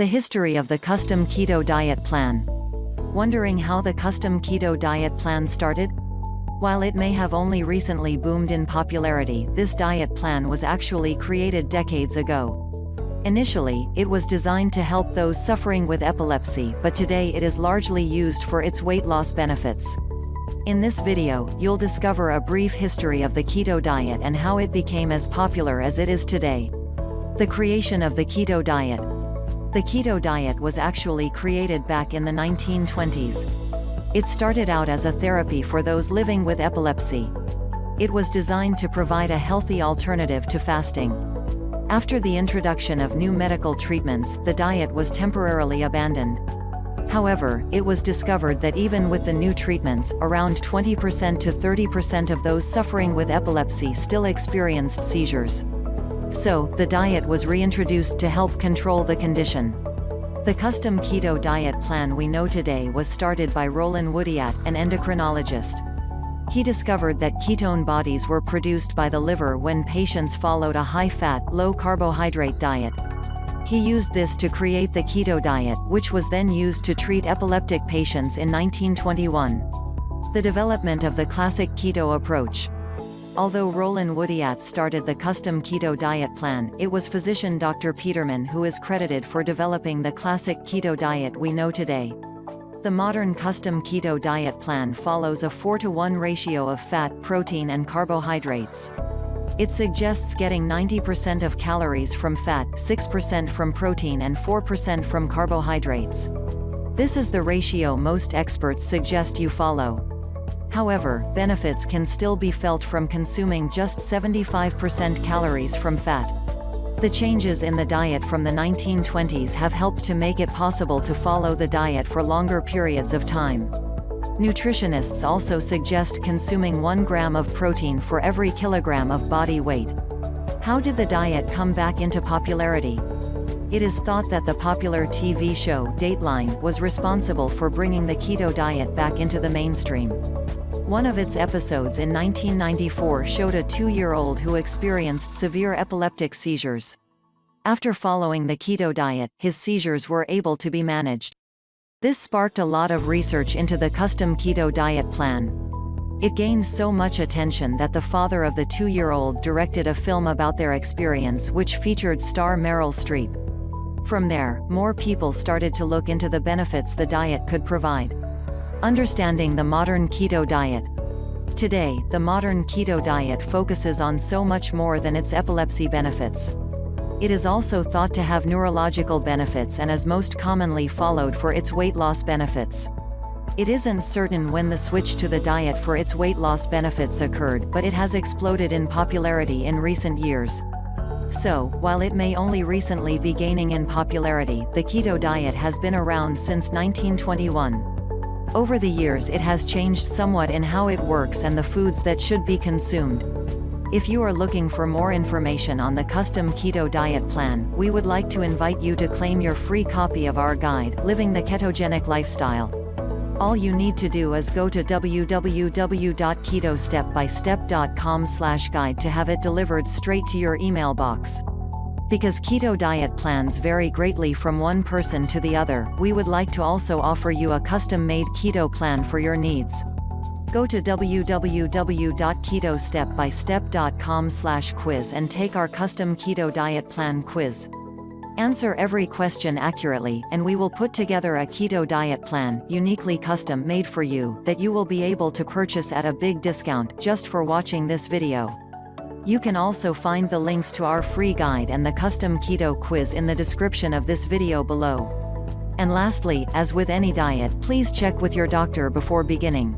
The history of the custom keto diet plan. Wondering how the custom keto diet plan started? While it may have only recently boomed in popularity, this diet plan was actually created decades ago. Initially, it was designed to help those suffering with epilepsy, but today it is largely used for its weight loss benefits. In this video, you'll discover a brief history of the keto diet and how it became as popular as it is today. The creation of the keto diet. The keto diet was actually created back in the 1920s. It started out as a therapy for those living with epilepsy. It was designed to provide a healthy alternative to fasting. After the introduction of new medical treatments, the diet was temporarily abandoned. However, it was discovered that even with the new treatments, around 20% to 30% of those suffering with epilepsy still experienced seizures. So, the diet was reintroduced to help control the condition. The custom keto diet plan we know today was started by Roland Woodyat, an endocrinologist. He discovered that ketone bodies were produced by the liver when patients followed a high-fat, low-carbohydrate diet. He used this to create the keto diet, which was then used to treat epileptic patients in 1921. The development of the classic keto approach. Although Roland Woodyat started the custom keto diet plan, it was physician Dr. Peterman who is credited for developing the classic keto diet we know today. The modern custom keto diet plan follows a 4-to-1 ratio of fat, protein and carbohydrates. It suggests getting 90% of calories from fat, 6% from protein and 4% from carbohydrates. This is the ratio most experts suggest you follow. However, benefits can still be felt from consuming just 75% calories from fat. The changes in the diet from the 1920s have helped to make it possible to follow the diet for longer periods of time. Nutritionists also suggest consuming 1 gram of protein for every kilogram of body weight. How did the diet come back into popularity? It is thought that the popular TV show, Dateline, was responsible for bringing the keto diet back into the mainstream. One of its episodes in 1994 showed a 2-year-old who experienced severe epileptic seizures. After following the keto diet, his seizures were able to be managed. This sparked a lot of research into the custom keto diet plan. It gained so much attention that the father of the 2-year-old directed a film about their experience which featured star Meryl Streep. From there, more people started to look into the benefits the diet could provide. Understanding the modern keto diet. Today, the modern keto diet focuses on so much more than its epilepsy benefits. It is also thought to have neurological benefits and is most commonly followed for its weight loss benefits. It isn't certain when the switch to the diet for its weight loss benefits occurred, but it has exploded in popularity in recent years. So, while it may only recently be gaining in popularity, the keto diet has been around since 1921. Over the years it has changed somewhat in how it works and the foods that should be consumed. If you are looking for more information on the custom keto diet plan, we would like to invite you to claim your free copy of our guide, Living the Ketogenic Lifestyle. All you need to do is go to www.ketostepbystep.com/guide to have it delivered straight to your email box. Because keto diet plans vary greatly from one person to the other, we would like to also offer you a custom-made keto plan for your needs. Go to www.ketostepbystep.com/quiz and take our custom keto diet plan quiz. Answer every question accurately, and we will put together a keto diet plan, uniquely custom-made for you, that you will be able to purchase at a big discount, just for watching this video. You can also find the links to our free guide and the custom keto quiz in the description of this video below. And lastly, as with any diet, please check with your doctor before beginning.